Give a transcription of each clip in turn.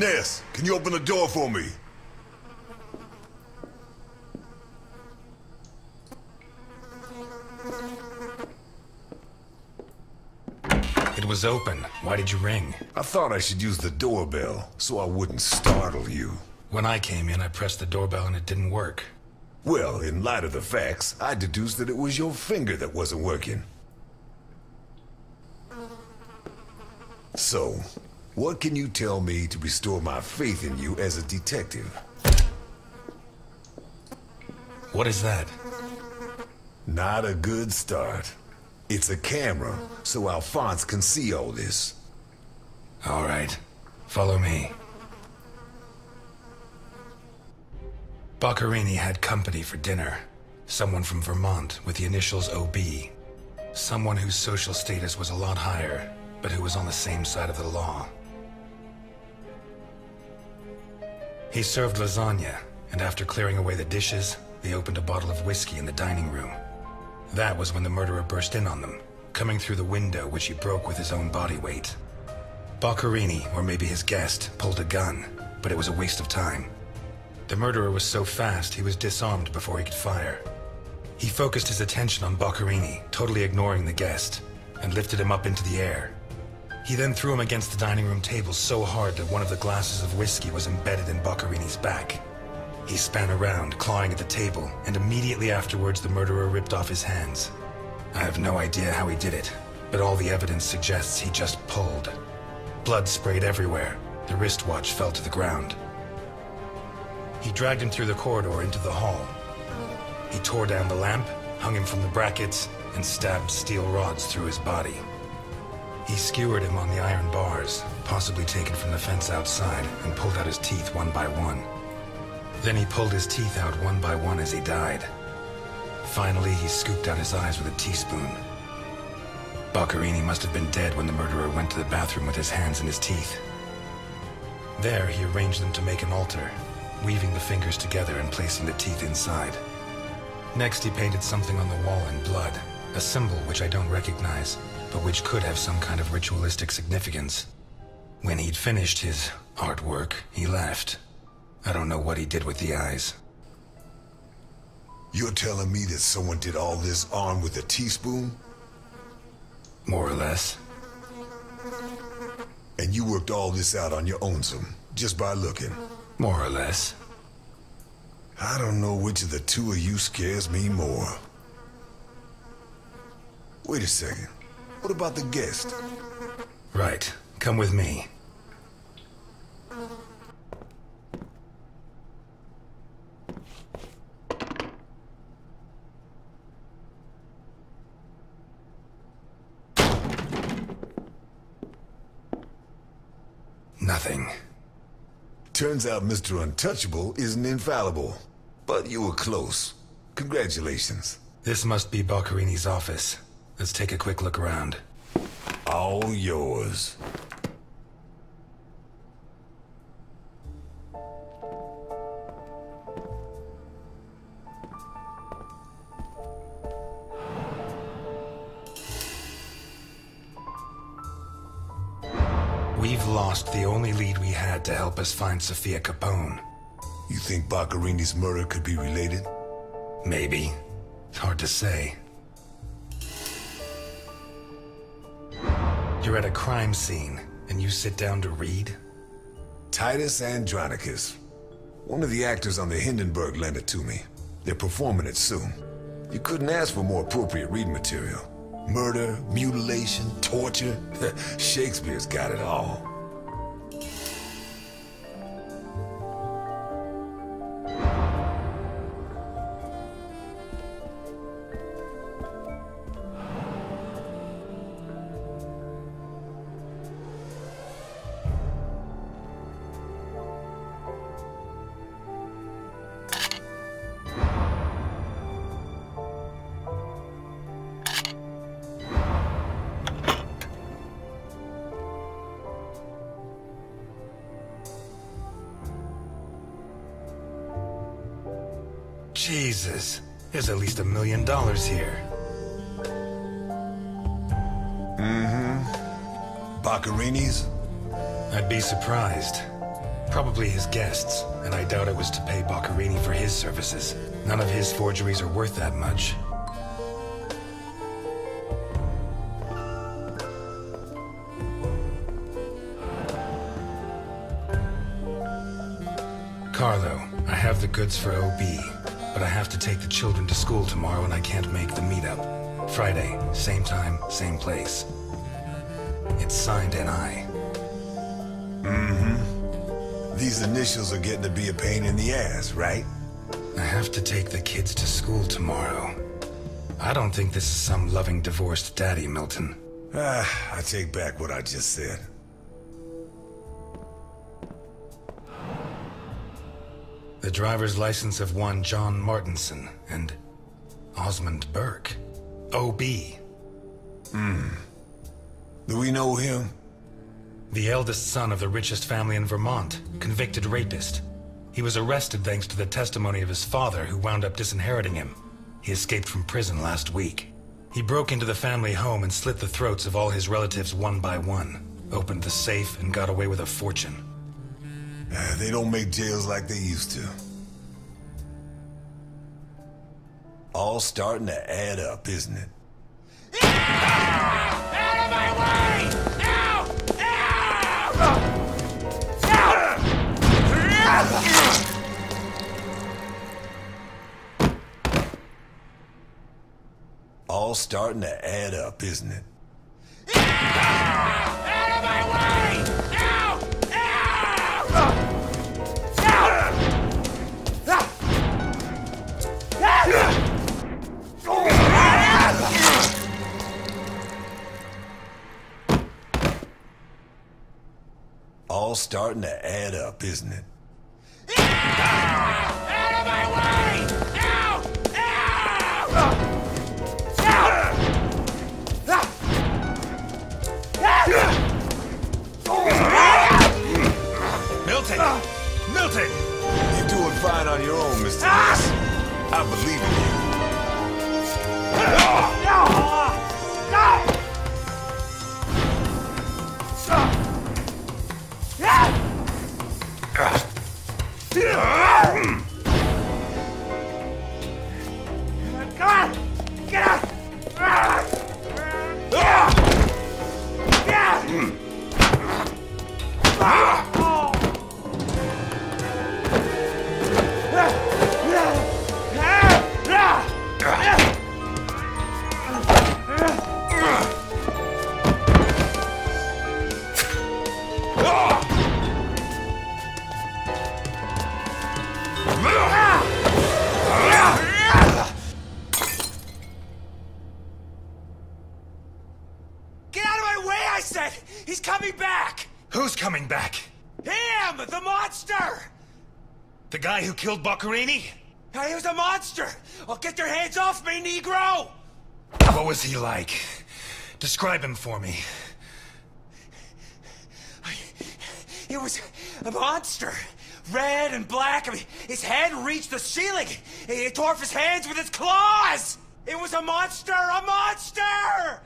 Ness, can you open the door for me? It was open. Why did you ring? I thought I should use the doorbell, so I wouldn't startle you. When I came in, I pressed the doorbell and it didn't work. Well, in light of the facts, I deduced that it was your finger that wasn't working. So, what can you tell me to restore my faith in you as a detective? What is that? Not a good start. It's a camera, so Alphonse can see all this. All right. Follow me. Boccherini had company for dinner. Someone from Vermont with the initials OB. Someone whose social status was a lot higher, but who was on the same side of the law. He served lasagna, and after clearing away the dishes, they opened a bottle of whiskey in the dining room. That was when the murderer burst in on them, coming through the window which he broke with his own body weight. Boccherini, or maybe his guest, pulled a gun, but it was a waste of time. The murderer was so fast he was disarmed before he could fire. He focused his attention on Boccherini, totally ignoring the guest, and lifted him up into the air. He then threw him against the dining room table so hard that one of the glasses of whiskey was embedded in Boccherini's back. He span around, clawing at the table, and immediately afterwards the murderer ripped off his hands. I have no idea how he did it, but all the evidence suggests he just pulled. Blood sprayed everywhere. The wristwatch fell to the ground. He dragged him through the corridor into the hall. He tore down the lamp, hung him from the brackets, and stabbed steel rods through his body. He skewered him on the iron bars, possibly taken from the fence outside, and pulled out his teeth one by one. Then he pulled his teeth out one by one as he died. Finally, he scooped out his eyes with a teaspoon. Boccherini must have been dead when the murderer went to the bathroom with his hands in his teeth. There, he arranged them to make an altar, weaving the fingers together and placing the teeth inside. Next, he painted something on the wall in blood, a symbol which I don't recognize, but which could have some kind of ritualistic significance. When he'd finished his artwork, he left. I don't know what he did with the eyes. You're telling me that someone did all this armed with a teaspoon? More or less. And you worked all this out on your own-some, just by looking? More or less. I don't know which of the two of you scares me more. Wait a second. What about the guest? Right. Come with me. Nothing. Turns out Mr. Untouchable isn't infallible. But you were close. Congratulations. This must be Boccherini's office. Let's take a quick look around. All yours. We've lost the only lead we had to help us find Sophia Capone. You think Boccherini's murder could be related? Maybe. It's hard to say. You're at a crime scene, and you sit down to read? Titus Andronicus. One of the actors on the Hindenburg lent it to me. They're performing it soon. You couldn't ask for more appropriate reading material. Murder, mutilation, torture. Shakespeare's got it all. Jesus, there's at least $1 million here. Boccherini's? I'd be surprised. Probably his guests, and I doubt it was to pay Boccherini for his services. None of his forgeries are worth that much. Carlo, I have the goods for OB, but I have to take the children to school tomorrow and I can't make the meetup. Friday, same time, same place. It's signed NI. These initials are getting to be a pain in the ass, right? I have to take the kids to school tomorrow. I don't think this is some loving divorced daddy, Milton. I take back what I just said. The driver's license of one John Martinson and Osmond Burke. OB. Do we know him? The eldest son of the richest family in Vermont, convicted rapist. He was arrested thanks to the testimony of his father, who wound up disinheriting him. He escaped from prison last week. He broke into the family home and slit the throats of all his relatives one by one, opened the safe and got away with a fortune. They don't make jails like they used to. All starting to add up, isn't it? Out of my way! Ow! All starting to add up, isn't it? Out of my way! Ow! All starting to add up, isn't it? Out of my way! Ow! Milton! Milton! You're doing fine on your own, Mr. Ness. I believe in you. Get out of my way, I said! He's coming back! Who's coming back? Him! The monster! The guy who killed Boccherini? He was a monster! Oh, get your hands off me, Negro! What was he like? Describe him for me. He was a monster. Red and black. I mean, his head reached the ceiling. He tore off his hands with his claws! It was a monster! A monster!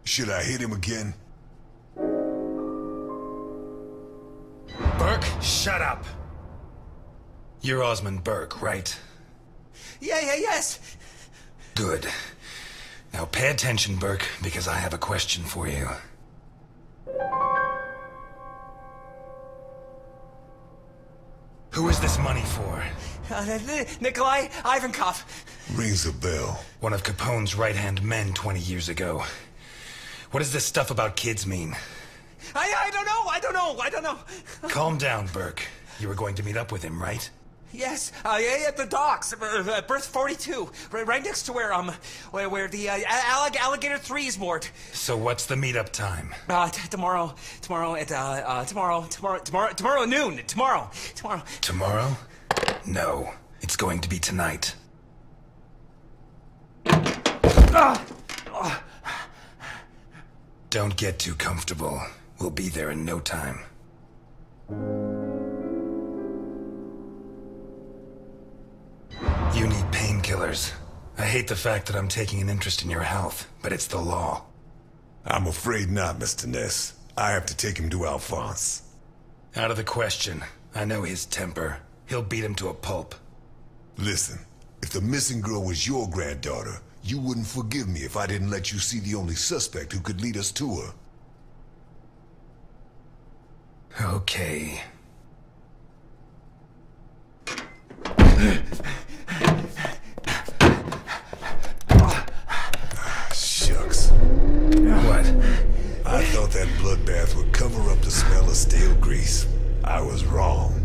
Should I hit him again? Burke, shut up! You're Osmond Burke, right? Yes. Good. Now pay attention, Burke, because I have a question for you. Who is this money for? Nikolai Ivankov. Rings a bell. One of Capone's right-hand men 20 years ago. What does this stuff about kids mean? I don't know. Calm down, Burke. You were going to meet up with him, right? Yes, at the docks, berth 42, right next to where the Alligator 3 is moored. So what's the meetup time? Tomorrow at noon. Tomorrow. Tomorrow? No, it's going to be tonight. Don't get too comfortable. We'll be there in no time. You need painkillers. I hate the fact that I'm taking an interest in your health, but it's the law. I'm afraid not, Mr. Ness. I have to take him to Alphonse. Out of the question. I know his temper. He'll beat him to a pulp. Listen, if the missing girl was your granddaughter, you wouldn't forgive me if I didn't let you see the only suspect who could lead us to her. Okay. Shucks. What? I thought that bloodbath would cover up the smell of stale grease. I was wrong.